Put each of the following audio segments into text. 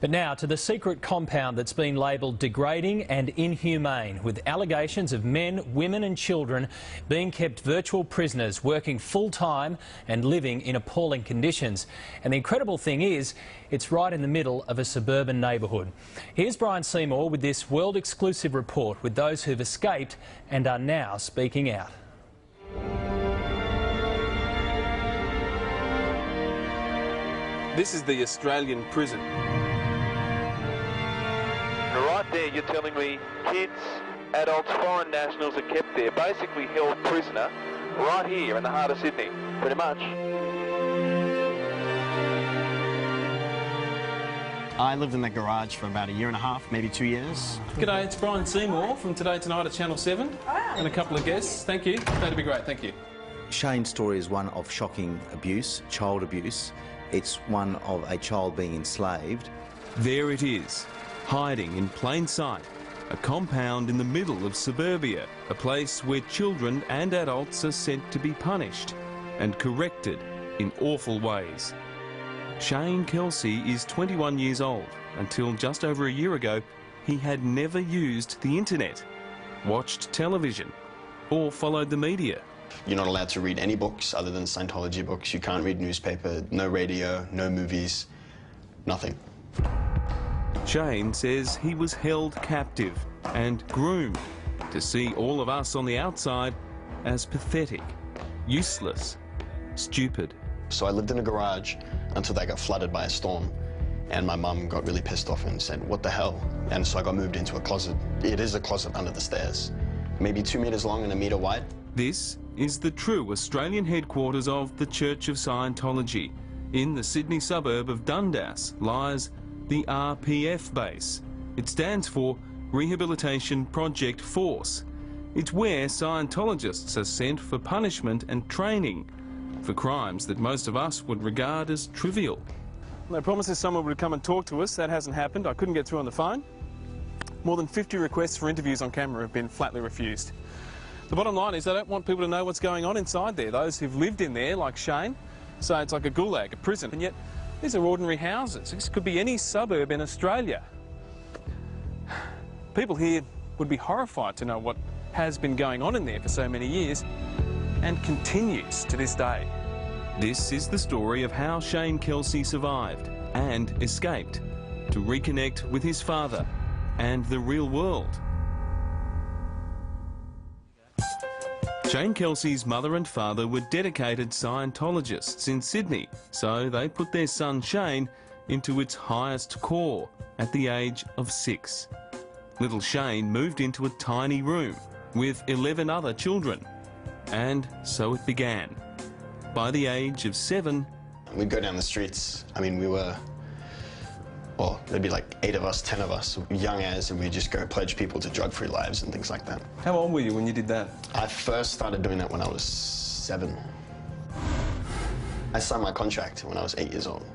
But now to the secret compound that's been labelled degrading and inhumane, with allegations of men, women and children being kept virtual prisoners, working full-time and living in appalling conditions. And the incredible thing is, it's right in the middle of a suburban neighbourhood. Here's Brian Seymour with this world-exclusive report with those who've escaped and are now speaking out. This is the Australian prison. Right there, you're telling me kids, adults, foreign nationals are kept there, basically held prisoner, right here in the heart of Sydney, pretty much. I lived in the garage for about a year and a half, maybe 2 years. G'day, it's Brian Seymour from Today Tonight at Channel 7, and a couple of guests. Thank you. That'd be great, thank you. Shane's story is one of shocking abuse, child abuse. It's one of a child being enslaved. There it is, hiding in plain sight, a compound in the middle of suburbia, a place where children and adults are sent to be punished and corrected in awful ways. Shane Kelsey is 21 years old. Until just over a year ago, he had never used the internet, watched television, or followed the media. You're not allowed to read any books other than Scientology books. You can't read newspaper, no radio, no movies, nothing. Shane says he was held captive and groomed to see all of us on the outside as pathetic, useless, stupid. So I lived in a garage until they got flooded by a storm, and my mum got really pissed off and said, "What the hell?" And so I got moved into a closet. It is a closet under the stairs, maybe 2 meters long and 1 meter wide. This is the true Australian headquarters of the Church of Scientology. In the Sydney suburb of Dundas lies the RPF base. It stands for Rehabilitation Project Force. It's where Scientologists are sent for punishment and training for crimes that most of us would regard as trivial. They promised us someone would come and talk to us. That hasn't happened. I couldn't get through on the phone. More than 50 requests for interviews on camera have been flatly refused. The bottom line is they don't want people to know what's going on inside there. Those who've lived in there, like Shane, say it's like a gulag, a prison, and yet these are ordinary houses. This could be any suburb in Australia. People here would be horrified to know what has been going on in there for so many years and continues to this day. This is the story of how Shane Kelsey survived and escaped to reconnect with his father and the real world. Shane Kelsey's mother and father were dedicated Scientologists in Sydney, so they put their son Shane into its highest core at the age of 6. Little Shane moved into a tiny room with 11 other children, and so it began. By the age of 7... We'd go down the streets. I mean, we were... Well, there'd be like 8 of us, 10 of us, young as, and we'd just go pledge people to drug-free lives and things like that. How old were you when you did that? I first started doing that when I was 7. I signed my contract when I was 8 years old.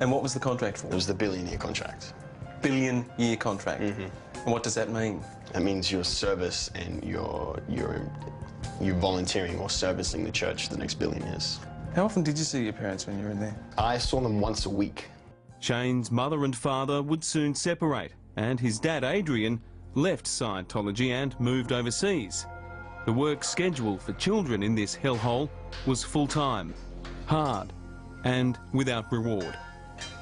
And what was the contract for? It was the billion-year contract. Billion-year contract? Mm-hmm. And what does that mean? That means your service and you're volunteering or servicing the church for the next billion years. How often did you see your parents when you were in there? I saw them once a week. Shane's mother and father would soon separate, and his dad, Adrian, left Scientology and moved overseas. The work schedule for children in this hellhole was full-time, hard, and without reward.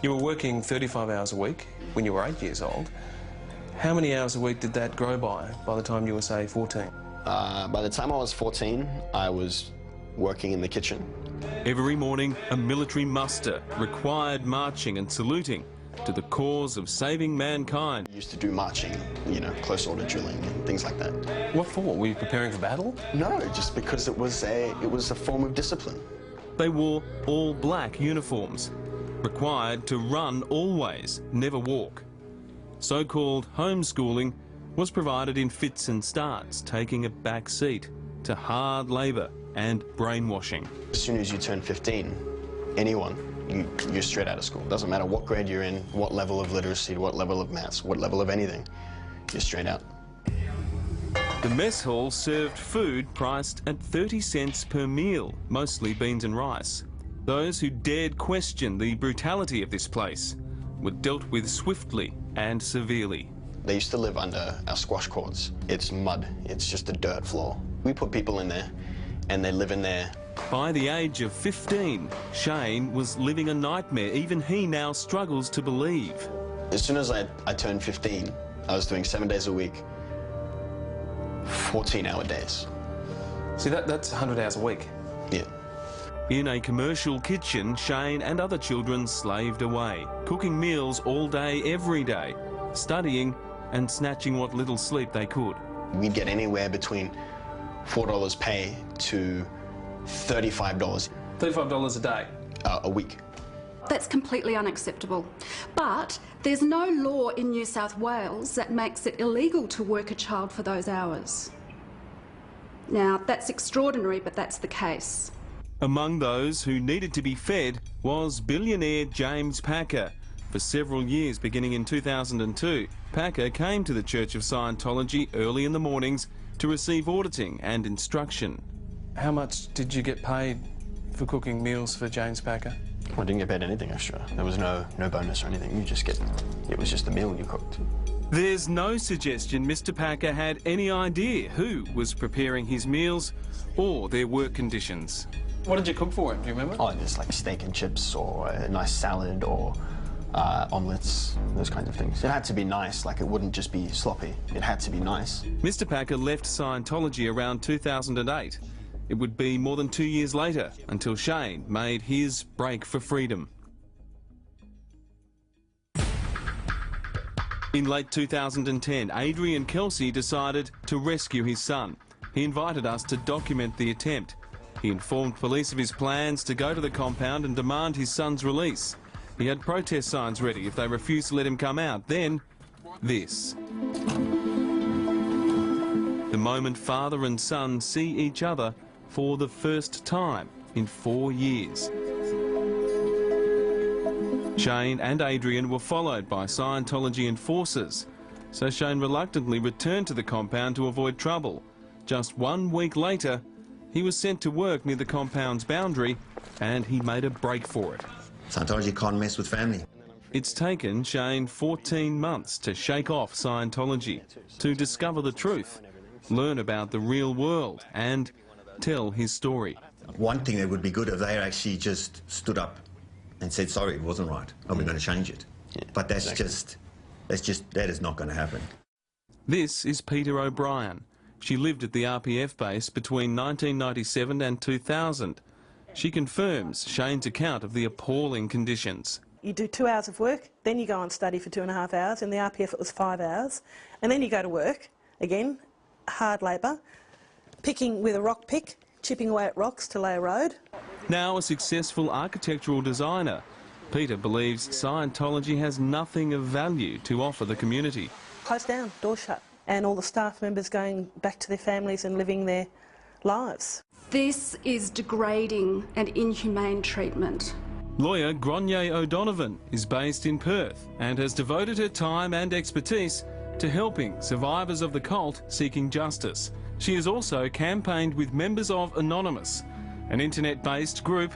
You were working 35 hours a week when you were 8 years old. How many hours a week did that grow by the time you were, say, 14? By the time I was 14, I was working in the kitchen. Every morning, a military muster required marching and saluting to the cause of saving mankind. We used to do marching, you know, close order drilling and things like that. What for? Were you preparing for battle? No, just because it was a form of discipline. They wore all black uniforms, required to run always, never walk. So-called homeschooling was provided in fits and starts, taking a back seat to hard labour and brainwashing. As soon as you turn 15, anyone, you're straight out of school. Doesn't matter what grade you're in, what level of literacy, what level of maths, what level of anything, you're straight out. The mess hall served food priced at 30 cents per meal, mostly beans and rice. Those who dared question the brutality of this place were dealt with swiftly and severely. They used to live under our squash courts. It's mud, it's just a dirt floor. We put people in there and they live in there. By the age of 15, Shane was living a nightmare even he now struggles to believe. As soon as I turned 15, I was doing 7 days a week, 14-hour days. See, that's 100 hours a week. Yeah. In a commercial kitchen, Shane and other children slaved away, cooking meals all day, every day, studying and snatching what little sleep they could. We'd get anywhere between $4 pay to $35. $35 a day? A week. That's completely unacceptable. But there's no law in New South Wales that makes it illegal to work a child for those hours. Now, that's extraordinary, but that's the case. Among those who needed to be fed was billionaire James Packer. For several years, beginning in 2002, Packer came to the Church of Scientology early in the mornings to receive auditing and instruction. How much did you get paid for cooking meals for James Packer? I didn't get paid anything extra. There was no bonus or anything. It was just a meal you cooked. There's no suggestion Mr. Packer had any idea who was preparing his meals or their work conditions. What did you cook for him, do you remember? Oh, just like steak and chips or a nice salad or omelettes, those kinds of things. It had to be nice, like it wouldn't just be sloppy. It had to be nice. Mr. Packer left Scientology around 2008. It would be more than 2 years later until Shane made his break for freedom. In late 2010, Adrian Kelsey decided to rescue his son. He invited us to document the attempt. He informed police of his plans to go to the compound and demand his son's release. He had protest signs ready if they refused to let him come out. Then, this. The moment father and son see each other for the first time in 4 years. Shane and Adrian were followed by Scientology enforcers, so Shane reluctantly returned to the compound to avoid trouble. Just 1 week later, he was sent to work near the compound's boundary, and he made a break for it. Scientology can't mess with family. It's taken Shane 14 months to shake off Scientology, to discover the truth, learn about the real world, and tell his story. One thing that would be good if they actually just stood up and said, sorry, it wasn't right, and we're going to change it. But that is not going to happen. This is Peter O'Brien. She lived at the RPF base between 1997 and 2000. She confirms Shane's account of the appalling conditions. You do 2 hours of work, then you go and study for 2.5 hours. In the RPF it was 5 hours. And then you go to work, again, hard labour, picking with a rock pick, chipping away at rocks to lay a road. Now a successful architectural designer, Peter believes Scientology has nothing of value to offer the community. Closed down, door shut, and all the staff members going back to their families and living their lives. This is degrading and inhumane treatment. Lawyer Gronier O'Donovan is based in Perth and has devoted her time and expertise to helping survivors of the cult seeking justice. She has also campaigned with members of Anonymous, an internet-based group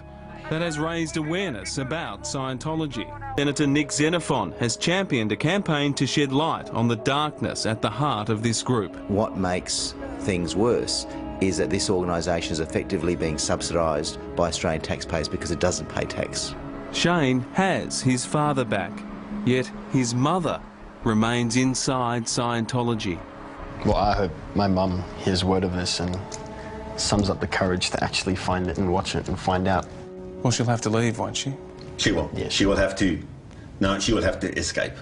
that has raised awareness about Scientology. Senator Nick Xenophon has championed a campaign to shed light on the darkness at the heart of this group. What makes things worse is that this organisation is effectively being subsidised by Australian taxpayers because it doesn't pay tax. Shane has his father back, yet his mother remains inside Scientology. Well, I hope my mum hears word of this and sums up the courage to actually find it and watch it and find out. Well, she'll have to leave, won't she? She will. Yeah. She will have to. No, she will have to escape.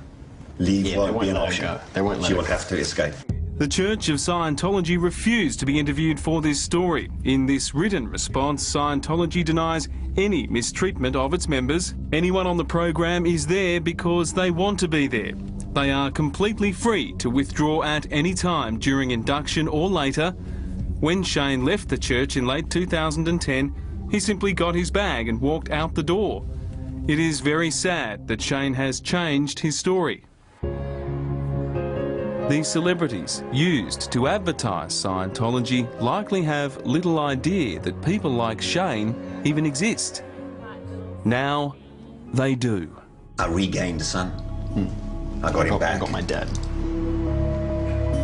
Leave won't be an option. They won't let She her will go. have to escape. The Church of Scientology refused to be interviewed for this story. In this written response, Scientology denies any mistreatment of its members. Anyone on the program is there because they want to be there. They are completely free to withdraw at any time during induction or later. When Shane left the church in late 2010, he simply got his bag and walked out the door. It is very sad that Shane has changed his story. These celebrities used to advertise Scientology likely have little idea that people like Shane even exist. Now they do. I regained the son. I got him back. I got my dad.